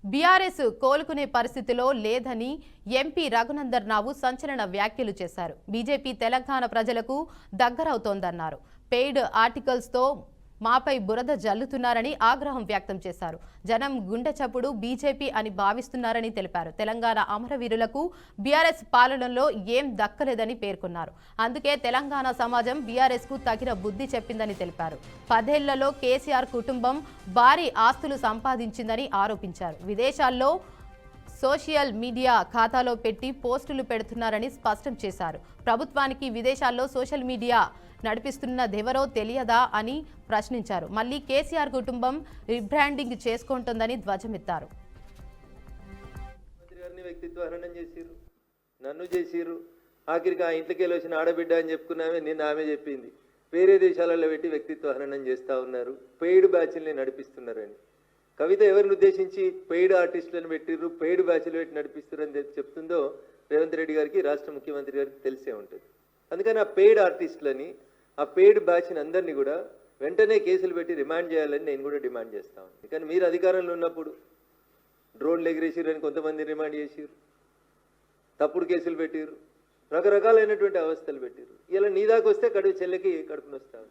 BRS కోలుకునే పరిస్థితిలో లేదని MP Raghunandan Rao సంచలన వ్యాఖ్యలు చేశారు. బీజేపీ తెలంగాణ ప్రజలకు దగ్గరవుతోందన్నారు. పెయిడ్ ఆర్టికల్స్తో మాపై బురద జల్లుతున్నారని ఆగ్రహం వ్యక్తం చేశారు. జనం గుండె చప్పుడు బీజేపీ అని భావిస్తున్నారని తెలిపారు. తెలంగాణ అమరవీరులకు బీఆర్ఎస్ పాలనలో ఏం దక్కలేదని పేర్కొన్నారు. అందుకే తెలంగాణ సమాజం బీఆర్ఎస్ కు తగిన బుద్ధి చెప్పిందని తెలిపారు. 10 ఏళ్లలో కేసీఆర్ కుటుంబం భారీ ఆస్తులు సంపాదించిందని ఆరోపించారు. విదేశాల్లో సోషల్ మీడియా ఖాతాలో పెట్టి పోస్టులు పెడుతున్నారని స్పష్టం చేశారు. ప్రభుత్వానికి విదేశాల్లో సోషల్ మీడియా నడిపిస్తున్నదెవరో తెలియదా అని ప్రశ్నించారు. మళ్ళీ కేసీఆర్ కుటుంబం రీబ్రాండింగ్ చేసుకుంటుందని ధ్వజమెత్తారు. నన్ను చేసిరు, ఆఖరికి ఆ ఇంట్లోకి వెళ్ళి వచ్చిన ఆడబిడ్డ అని చెప్పుకున్నామే, నిన్న ఆమె చెప్పింది. వేరే దేశాలలో పెట్టి వ్యక్తిత్వ హననం చేస్తూ ఉన్నారు, పెయిడ్ బ్యాచ్ల్ని నడిపిస్తున్నారని. కవిత ఎవరిని ఉద్దేశించి పెయిడ్ ఆర్టిస్టులను పెట్టిర్రు, పెయిడ్ బ్యాచ్లు పెట్టి నడిపిస్తున్నారని చెప్తుందో రేవంత్ రెడ్డి గారికి, రాష్ట్ర ముఖ్యమంత్రి గారికి తెలిసే ఉంటుంది. అందుకని ఆ పెయిడ్ ఆర్టిస్టులని, ఆ పెయిడ్ బ్యాచ్ని అందరినీ కూడా వెంటనే కేసులు పెట్టి రిమాండ్ చేయాలని నేను కూడా డిమాండ్ చేస్తాను. కానీ మీరు అధికారంలో ఉన్నప్పుడు డ్రోన్లు ఎగిరేసిరని కొంతమంది రిమాండ్ చేసిరు, తప్పుడు కేసులు పెట్టిరు, రకరకాలైనటువంటి అవస్థలు పెట్టిరు. ఇలా నీ దాకా వస్తే చెల్లెకి కడుపుని వస్తాను.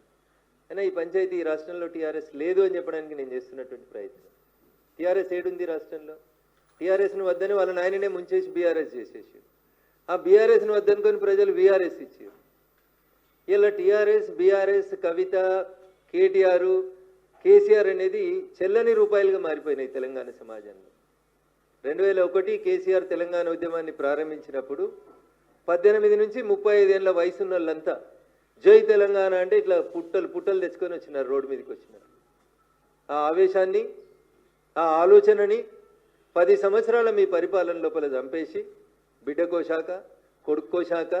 అయినా ఈ పంచాయతీ ఈ రాష్ట్రంలో టీఆర్ఎస్ లేదు అని చెప్పడానికి నేను చేస్తున్నటువంటి ప్రయత్నం. టీఆర్ఎస్ ఏడుంది రాష్ట్రంలో? టీఆర్ఎస్ను వద్దని వాళ్ళ నాయననే ముంచేసి బీఆర్ఎస్ చేసేసి, ఆ బీఆర్ఎస్ను వద్దనుకొని ప్రజలు బీఆర్ఎస్ ఇచ్చారు. ఇలా టీఆర్ఎస్, బీఆర్ఎస్, కవిత, కేటీఆర్, కేసీఆర్ అనేది చెల్లని రూపాయలుగా మారిపోయినాయి తెలంగాణ సమాజంలో. 2001 కేసీఆర్ తెలంగాణ ఉద్యమాన్ని ప్రారంభించినప్పుడు 18 నుంచి 35 ఏళ్ళ వయసున్న వాళ్ళంతా జై తెలంగాణ అంటే ఇట్లా పుట్టలు తెచ్చుకొని వచ్చినారు, రోడ్డు మీదకి వచ్చినారు. ఆ ఆవేశాన్ని, ఆ ఆలోచనని 10 సంవత్సరాల మీ పరిపాలన లోపల చంపేసి బిడ్డకో శాఖ, కొడుక్కో శాఖ,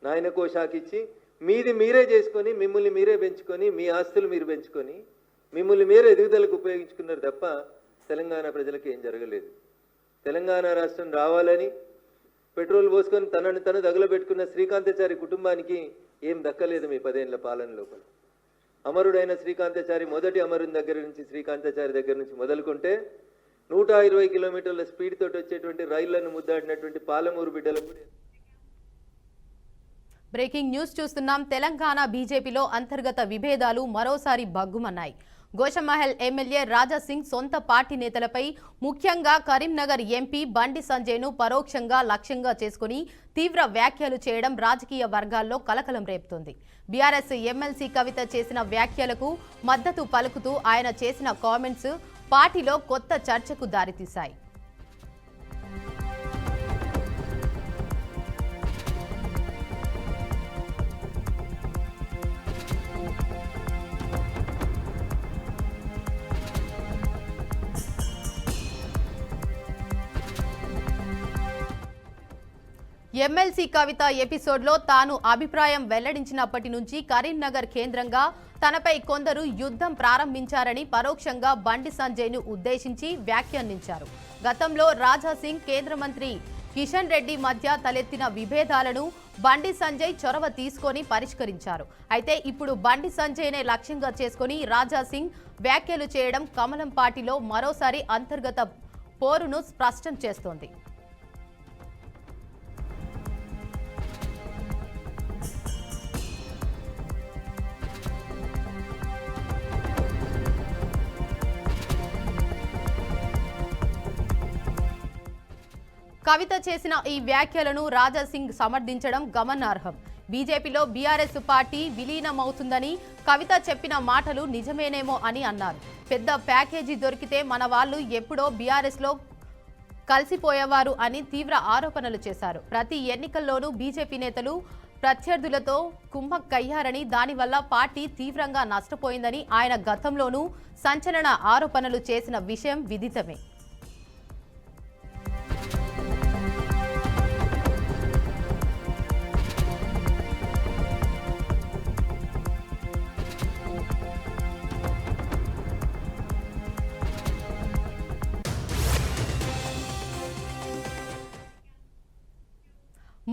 నాయనకో శాఖ ఇచ్చి మీది మీరే చేసుకొని, మిమ్మల్ని మీరే పెంచుకొని, మీ ఆస్తులు మీరు పెంచుకొని, మిమ్మల్ని మీరే ఎదుగుదలకు ఉపయోగించుకున్నారు తప్ప తెలంగాణ ప్రజలకు ఏం జరగలేదు. తెలంగాణ రాష్ట్రం రావాలని పెట్రోల్ పోసుకొని తనను తను తగులబెట్టుకున్న శ్రీకాంతాచారి కుటుంబానికి ఏం దక్కలేదు మీ 10 ఏళ్ల పాలన లోపల. అమరుడైన శ్రీకాంతాచారి, మొదటి అమరుని దగ్గర నుంచి, శ్రీకాంతాచారి దగ్గర నుంచి మొదలుకుంటే 120 కిలోమీటర్ల స్పీడ్ తోటి వచ్చేటువంటి రైళ్లను ముద్దాడినటువంటి పాలమూరు బిడ్డలు కూడా. బ్రేకింగ్ న్యూస్ చూస్తున్నాం. తెలంగాణ బీజేపీలో అంతర్గత విభేదాలు మరోసారి బగ్గుమన్నాయి. గోషమహల్ ఎమ్మెల్యే రాజాసింగ్ సొంత పార్టీ నేతలపై, ముఖ్యంగా కరీంనగర్ ఎంపీ బండి సంజయ్ను పరోక్షంగా లక్ష్యంగా చేసుకుని తీవ్ర వ్యాఖ్యలు చేయడం రాజకీయ వర్గాల్లో కలకలం రేపుతోంది. బీఆర్ఎస్ ఎమ్మెల్సీ కవిత చేసిన వ్యాఖ్యలకు మద్దతు పలుకుతూ ఆయన చేసిన కామెంట్స్ పార్టీలో కొత్త చర్చకు దారితీశాయి. ఎమ్మెల్సీ కవిత ఎపిసోడ్లో తాను అభిప్రాయం వెల్లడించినప్పటి నుంచి కరీంనగర్ కేంద్రంగా తనపై కొందరు యుద్ధం ప్రారంభించారని పరోక్షంగా బండి సంజయ్ను ఉద్దేశించి వ్యాఖ్యానించారు. గతంలో రాజాసింగ్, కేంద్ర మంత్రి కిషన్ రెడ్డి మధ్య తలెత్తిన విభేదాలను బండి సంజయ్ చొరవ తీసుకొని పరిష్కరించారు. అయితే ఇప్పుడు బండి సంజయ్నే లక్ష్యంగా చేసుకుని రాజాసింగ్ వ్యాఖ్యలు చేయడం కమలం పార్టీలో మరోసారి అంతర్గత పోరును స్పష్టం చేస్తోంది. కవిత చేసిన ఈ వ్యాఖ్యలను రాజాసింగ్ సమర్థించడం గమనార్హం. బీజేపీలో బీఆర్ఎస్ పార్టీ విలీనమవుతుందని కవిత చెప్పిన మాటలు నిజమేనేమో అని అన్నారు. పెద్ద ప్యాకేజీ దొరికితే మన వాళ్ళు ఎప్పుడో బీఆర్ఎస్లో కలిసిపోయేవారు అని తీవ్ర ఆరోపణలు చేశారు. ప్రతి ఎన్నికల్లోనూ బీజేపీ నేతలు ప్రత్యర్థులతో కుమ్మక్కయ్యారని, దానివల్ల పార్టీ తీవ్రంగా నష్టపోయిందని ఆయన గతంలోనూ సంచలన ఆరోపణలు చేసిన విషయం విదితమే.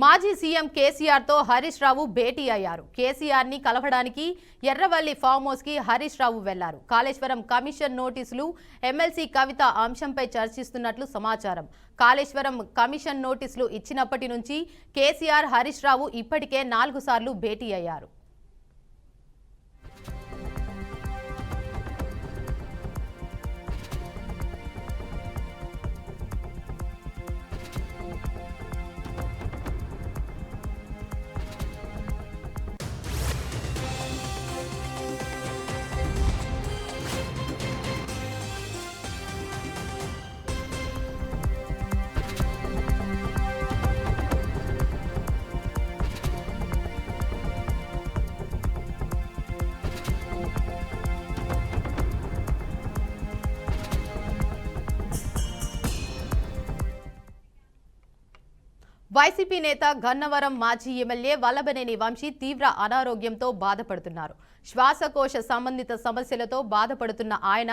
మాజీ సీఎం కేసీఆర్ తో హరీష్ రావు భేటీ అయ్యారు. కేసీఆర్ ని కలవడానికి ఎర్రవల్లి ఫామ్ హౌస్ కి హరీష్ రావు వెళ్లారు. కాళేశ్వరం కమిషన్ నోటీసులు ఎమ్మెల్సీ కవిత అంశంపై చర్చిస్తున్నట్లు సమాచారం. కాళేశ్వరం కమిషన్ నోటీసులు ఇచ్చినప్పటి నుంచి కేసీఆర్ హరీష్ రావు ఇప్పటికే 4 సార్లు భేటీ అయ్యారు. వైసీపీ నేత గన్నవరం మాజీ ఎమ్మెల్యే వల్లభనేని వంశీ తీవ్ర అనారోగ్యంతో బాధపడుతున్నారు. శ్వాసకోశ సంబంధిత సమస్యలతో బాధపడుతున్న ఆయన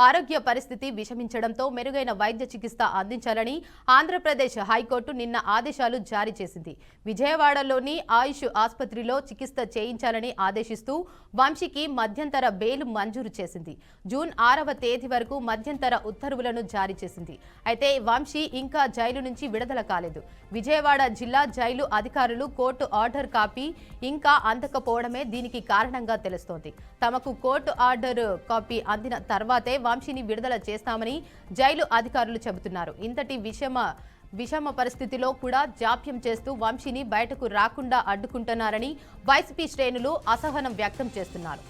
ఆరోగ్య పరిస్థితి విషమించడంతో మెరుగైన వైద్య చికిత్స అందించాలని ఆంధ్రప్రదేశ్ హైకోర్టు నిన్న ఆదేశాలు జారీ చేసింది. విజయవాడలోని ఆయుష్ ఆసుపత్రిలో చికిత్స చేయించాలని ఆదేశిస్తూ వంశీకి మధ్యంతర బెయిల్ మంజూరు చేసింది. జూన్ 6వ తేదీ వరకు మధ్యంతర ఉత్తర్వులను జారీ చేసింది. అయితే వంశీ ఇంకా జైలు నుంచి విడుదల కాలేదు. విజయవాడ జిల్లా జైలు అధికారులు కోర్టు ఆర్డర్ కాపీ ఇంకా అందకపోవడమే దీనికి కారణంగా తెలుస్తోంది. తమకు కోర్టు ఆర్డర్ కాపీ అందిన తర్వాతే వంశీని విడుదల చేస్తామని జైలు అధికారులు చెబుతున్నారు. ఇంతటి విషమ పరిస్థితిలో కూడా జాప్యం చేస్తూ వంశీని బయటకు రాకుండా అడ్డుకుంటున్నారని వైసీపీ శ్రేణులు అసహనం వ్యక్తం చేస్తున్నారు.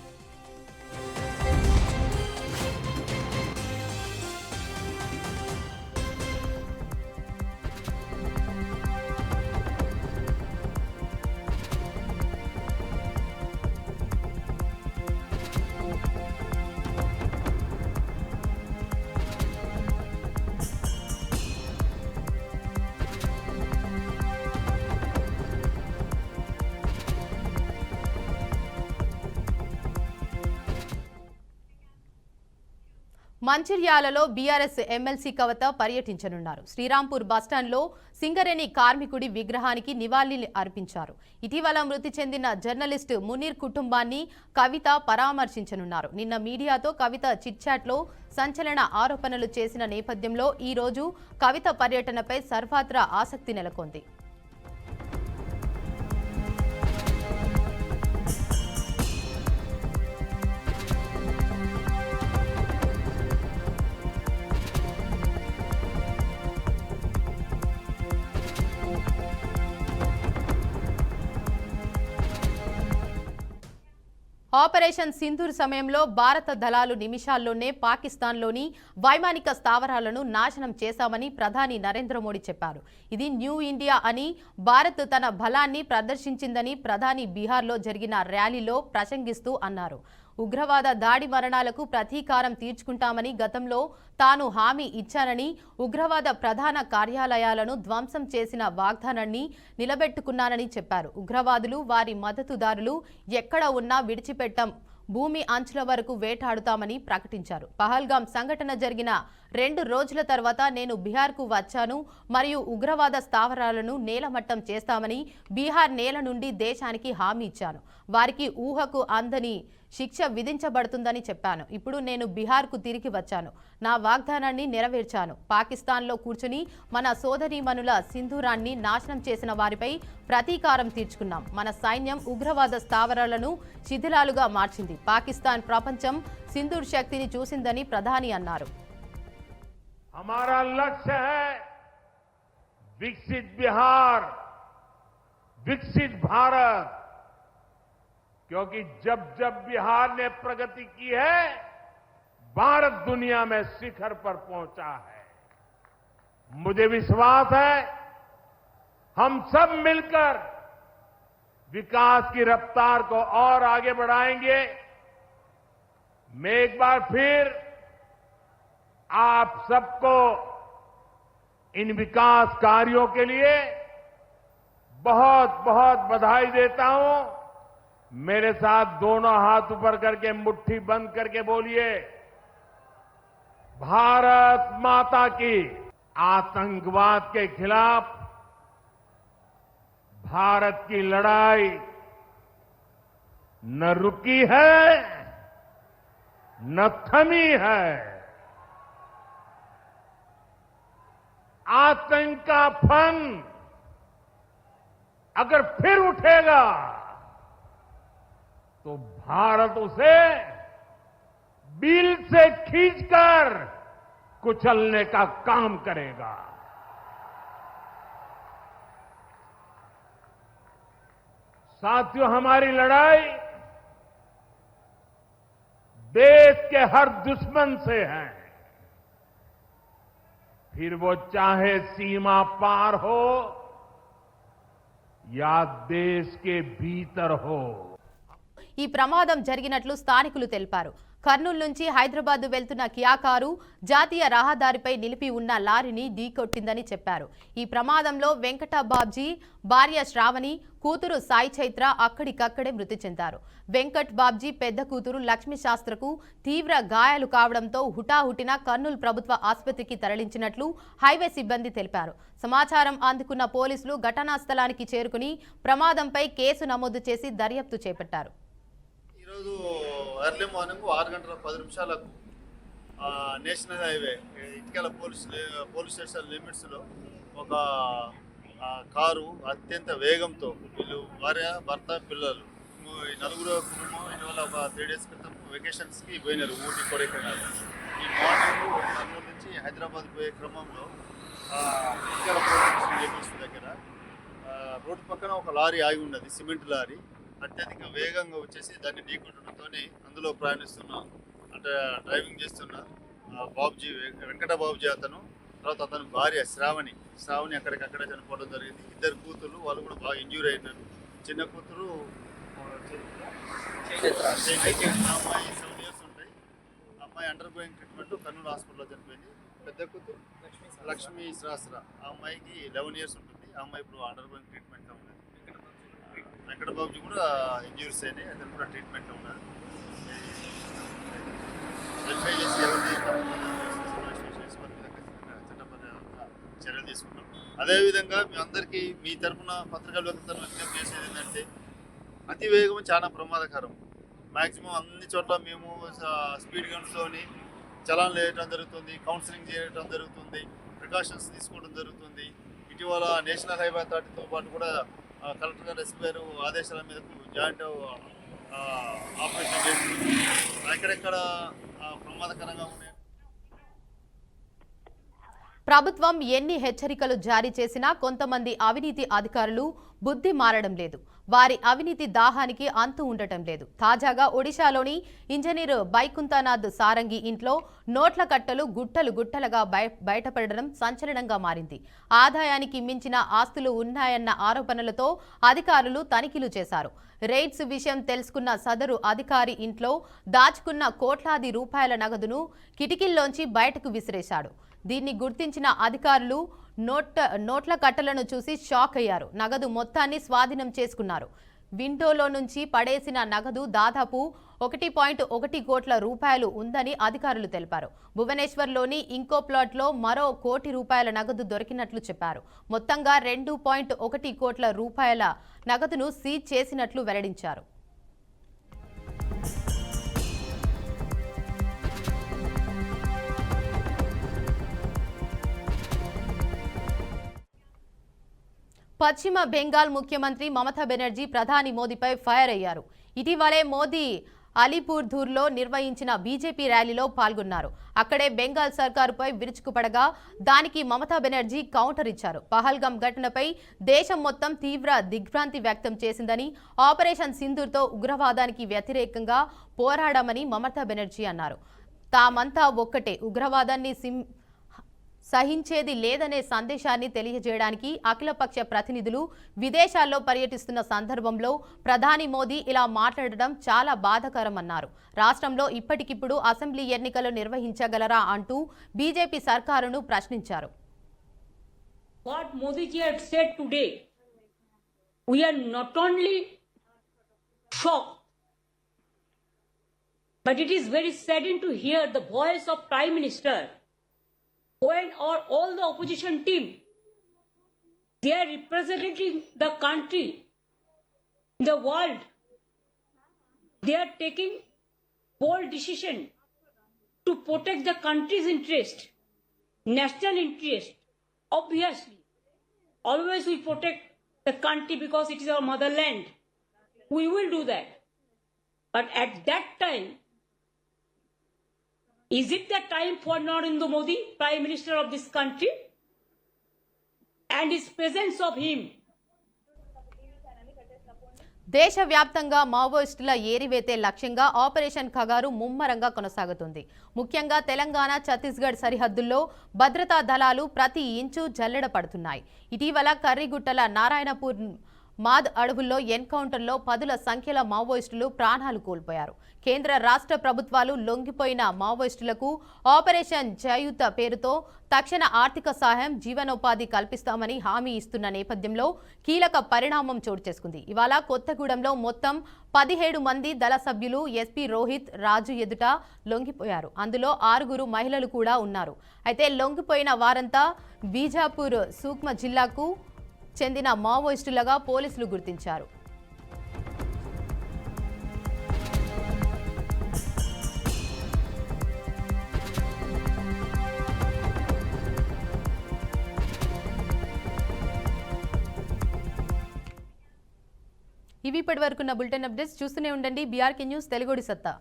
మంచిర్యాలలో బీఆర్ఎస్ ఎమ్మెల్సీ కవిత పర్యటించనున్నారు. శ్రీరాంపూర్ బస్టాండ్లో సింగరేణి కార్మికుడి విగ్రహానికి నివాళులు అర్పించారు. ఇటీవల మృతి చెందిన జర్నలిస్టు మునీర్ కుటుంబాన్ని కవిత పరామర్శించనున్నారు. నిన్న మీడియాతో కవిత చిట్చాట్లో సంచలన ఆరోపణలు చేసిన నేపథ్యంలో ఈ రోజు కవిత పర్యటనపై సర్వత్రా ఆసక్తి నెలకొంది. ఆపరేషన్ సింధూర్ సమయంలో భారత దళాలు నిమిషాల్లోనే పాకిస్తాన్లోని వైమానిక స్థావరాలను నాశనం చేశామని ప్రధాని నరేంద్ర మోడీ చెప్పారు. ఇది న్యూ ఇండియా అని, భారత్ తన బలాన్ని ప్రదర్శించిందని ప్రధాని బీహార్లో జరిగిన ర్యాలీలో ప్రసంగిస్తూ అన్నారు. ఉగ్రవాద దాడి మరణాలకు ప్రతీకారం తీర్చుకుంటామని గతంలో తాను హామీ ఇచ్చానని, ఉగ్రవాద ప్రధాన కార్యాలయాలను ధ్వంసం చేసిన వాగ్దానాన్ని నిలబెట్టుకున్నానని చెప్పారు. ఉగ్రవాదులు, వారి మద్దతుదారులు ఎక్కడ ఉన్నా విడిచిపెట్టం, భూమి అంచుల వరకు వేటాడుతామని ప్రకటించారు. పహల్గాం సంఘటన జరిగిన 2 రోజుల తర్వాత నేను బీహార్కు వచ్చాను మరియు ఉగ్రవాద స్థావరాలను నేలమట్టం చేస్తామని బీహార్ నేల నుండి దేశానికి హామీ ఇచ్చాను. వారికి ఊహకు అందని శిక్ష విధించబడుతుందని చెప్పాను. ఇప్పుడు నేను బీహార్కు తిరిగి వచ్చాను. నా వాగ్దానాన్ని నెరవేర్చాను. పాకిస్తాన్లో కూర్చుని మన సోదరీమణుల సింధూరాన్ని నాశనం చేసిన వారిపై ప్రతీకారం తీర్చుకున్నాం. మన సైన్యం ఉగ్రవాద స్థావరాలను శిథిలాలుగా మార్చింది. పాకిస్తాన్ ప్రపంచం సింధూర్ శక్తిని చూసిందని ప్రధాని అన్నారు. हमारा लक्ष्य है विकसित बिहार, विकसित भारत, क्योंकि जब जब बिहार ने प्रगति की है, भारत दुनिया में शिखर पर पहुंचा है. मुझे विश्वास है हम सब मिलकर विकास की रफ्तार को और आगे बढ़ाएंगे. मैं एक बार फिर आप सबको इन विकास कार्यों के लिए बहुत बहुत बधाई देता हूं. मेरे साथ दोनों हाथ ऊपर करके मुट्ठी बंद करके बोलिए, भारत माता की. आतंकवाद के खिलाफ भारत की लड़ाई न रुकी है न थमी है। आतंक का फन अगर फिर उठेगा तो भारत उसे बिल से खींचकर कुचलने का काम करेगा। साथियों, हमारी लड़ाई देश के हर दुश्मन से है, फिर वो चाहे सीमा पार हो या देश के भीतर हो। ఈ ప్రమాదం జరిగినట్లు స్థానికులు తెలిపారు. కర్నూలు నుంచి హైదరాబాద్ వెళ్తున్న కియా కారు జాతీయ రహదారిపై నిలిపి ఉన్న లారీని ఢీకొట్టిందని చెప్పారు. ఈ ప్రమాదంలో వెంకట బాబ్జీ భార్య శ్రావణి, కూతురు సాయి చైత్ర అక్కడికక్కడే మృతి చెందారు. వెంకట్ బాబ్జీ పెద్ద కూతురు లక్ష్మీ శాస్త్రకు తీవ్ర గాయాలు కావడంతో హుటాహుటిన కర్నూలు ప్రభుత్వ ఆసుపత్రికి తరలించినట్లు హైవే సిబ్బంది తెలిపారు. సమాచారం అందుకున్న పోలీసులు ఘటనా స్థలానికి చేరుకుని ప్రమాదంపై కేసు నమోదు చేసి దర్యాప్తు చేపట్టారు. ఈరోజు ఎర్లీ మార్నింగ్ 6:10 నేషనల్ హైవే ఇటుకల పోలీస్ స్టేషన్ లిమిట్స్లో ఒక కారు అత్యంత వేగంతో వీళ్ళు భార్య భర్త పిల్లలు ఈ నలుగురు కుటుంబం ఇటీవల ఒక 3 days క్రితం వెకేషన్స్కి పోయినారు ఊటీ కొడైకెనాల్. ఈ మార్నింగ్ కర్నూలు నుంచి హైదరాబాద్ పోయే క్రమంలో ఇటుకల పోలీస్ స్టేషన్ లిమిట్స్ దగ్గర రోడ్డు పక్కన ఒక లారీ ఆగి ఉన్నది, సిమెంట్ లారీ. అత్యధిక వేగంగా వచ్చేసి దాన్ని ఢీకొట్టడంతో అందులో ప్రయాణిస్తున్న అంటే డ్రైవింగ్ చేస్తున్న బాబుజీ వెంకట బాబుజీ అతను, తర్వాత అతని భార్య శ్రావణి అక్కడికక్కడే చనిపోవడం జరిగింది. ఇద్దరు కూతురు వాళ్ళు కూడా బాగా ఇంజ్యూర్ అయినారు. చిన్న కూతురు అమ్మాయి 7 years ఉంటాయి. అమ్మాయి అండర్ గోయింగ్ ట్రీట్మెంట్ కర్నూలు హాస్పిటల్లో చనిపోయింది. పెద్ద కూతురు లక్ష్మీ శాస్త్ర, ఆ అమ్మాయికి 11 years ఉంటుంది. ఆ అమ్మాయి ఇప్పుడు అండర్ గోయింగ్ ట్రీట్మెంట్లో ఉన్నది. వెంకట బాబుజీ కూడా ఇంజ్యూరీస్ అయినాయి, అతను కూడా ట్రీట్మెంట్లో ఉన్నారు. వెరిఫై చేసి చర్యలు తీసుకున్నాం. అదేవిధంగా మీ అందరికీ మీ తరఫున పత్రికల వ్యక్తులను విజ్ఞప్తి చేసేది ఏంటంటే అతి వేగం చాలా ప్రమాదకరం. మ్యాక్సిమం అన్ని చోట్ల మేము స్పీడ్ గన్స్తోని చలాన్లు వేయడం జరుగుతుంది, కౌన్సిలింగ్ చేయడం జరుగుతుంది, ప్రికాషన్స్ తీసుకోవడం జరుగుతుంది. ఇటీవల నేషనల్ హైవే అథారిటీతో పాటు కూడా కలెక్టర్ గారు, ఎస్పీ గారు ఆదేశాల మీదకు జాయింట్ ఆపరేషన్ చేస్తుంది. ఎక్కడెక్కడ ప్రమాదకరంగా ఉన్నాయి. ప్రభుత్వం ఎన్ని హెచ్చరికలు జారీ చేసినా కొంతమంది అవినీతి అధికారులు బుద్ధి మారడం లేదు. వారి అవినీతి దాహానికి అంతు ఉండటం లేదు. తాజాగా ఒడిశాలోని ఇంజనీర్ బైకుంఠనాథ్ సారంగి ఇంట్లో నోట్ల కట్టలు గుట్టలు గుట్టలుగా బయటపడడం సంచలనంగా మారింది. ఆదాయానికి మించిన ఆస్తులు ఉన్నాయన్న ఆరోపణలతో అధికారులు తనిఖీలు చేశారు. రైడ్స్ విషయం తెలుసుకున్న సదరు అధికారి ఇంట్లో దాచుకున్న కోట్లాది రూపాయల నగదును కిటికీల్లోంచి బయటకు విసిరేశాడు. దీన్ని గుర్తించిన అధికారులు నోట్ల కట్టలను చూసి షాక్ అయ్యారు. నగదు మొత్తాన్ని స్వాధీనం చేసుకున్నారు. విండోలో నుంచి పడేసిన నగదు దాదాపు 1.1 కోట్ల రూపాయలు ఉందని అధికారులు తెలిపారు. భువనేశ్వర్లోని ఇంకో ప్లాట్లో మరో 1 కోటి రూపాయల నగదు దొరికినట్లు చెప్పారు. మొత్తంగా 2.1 కోట్ల రూపాయల నగదును సీజ్ చేసినట్లు వెల్లడించారు. పశ్చిమ బెంగాల్ ముఖ్యమంత్రి మమతా బెనర్జీ ప్రధాని మోదీపై ఫైర్ అయ్యారు. ఇటీవలే మోదీ అలీపూర్దూర్లో నిర్వహించిన బీజేపీ ర్యాలీలో పాల్గొన్నారు. అక్కడే బెంగాల్ సర్కారుపై విరుచుకుపడగా దానికి మమతా బెనర్జీ కౌంటర్ ఇచ్చారు. పహల్గామ్ ఘటనపై దేశం మొత్తం తీవ్ర దిగ్భ్రాంతి వ్యక్తం చేసిందని, ఆపరేషన్ సింధూర్తో ఉగ్రవాదానికి వ్యతిరేకంగా పోరాడామని మమతా బెనర్జీ అన్నారు. తామంతా ఒక్కటే, ఉగ్రవాదాన్ని సహించేది లేదనే సందేశాన్ని తెలియజేయడానికి అఖిలపక్ష ప్రతినిధులు విదేశాల్లో పర్యటిస్తున్న సందర్భంలో ప్రధాని మోదీ ఇలా మాట్లాడడం చాలా బాధాకరమన్నారు. రాష్ట్రంలో ఇప్పటికిప్పుడు అసెంబ్లీ ఎన్నికలు నిర్వహించగలరా అంటూ బీజేపీ సర్కారును ప్రశ్నించారు. What Modi ji had said today, we are not only shocked, but it is very saddening to hear the voice of Prime Minister when all the opposition team They are representing the country in the world. They are taking bold decision to protect the country's interest, national interest. Obviously, always we protect the country because it is our motherland. We will do that. But at that time, is it the time for Narendra Modi, Prime Minister of this country, and his presence of him? దేశవ్యాప్తంగా మావోయిస్టుల ఏరివేతే లక్ష్యంగా operation ఖగారు ముమ్మరంగా కొనసాగుతుంది. ముఖ్యంగా తెలంగాణ, ఛత్తీస్గఢ్ సరిహద్దుల్లో భద్రతా దళాలు ప్రతి ఇంచు జల్లెడ పడుతున్నాయి. ఇటీవల కర్రిగుట్టల నారాయణపూర్ మాద్ అడవుల్లో ఎన్కౌంటర్లో పదుల సంఖ్యలో మావోయిస్టులు ప్రాణాలు కోల్పోయారు. కేంద్ర రాష్ట్ర ప్రభుత్వాలు లొంగిపోయిన మావోయిస్టులకు ఆపరేషన్ జయూత పేరుతో తక్షణ ఆర్థిక సహాయం, జీవనోపాధి కల్పిస్తామని హామీ ఇస్తున్న నేపథ్యంలో కీలక పరిణామం చోటు చేసుకుంది. ఇవాళ కొత్తగూడెంలో మొత్తం 17 మంది దళ సభ్యులు ఎస్పీ రోహిత్ రాజు ఎదుట లొంగిపోయారు. అందులో 6 మహిళలు కూడా ఉన్నారు. అయితే లొంగిపోయిన వారంతా బీజాపూర్ సూక్మ జిల్లాకు చెందిన మావోయిస్టులుగా పోలీసులు గుర్తించారు. ఇవి ఇప్పటివరకున్న బులెటిన్ అప్డేట్స్. చూస్తూనే ఉండండి బీఆర్కే న్యూస్ తెలుగుడి సత్తా.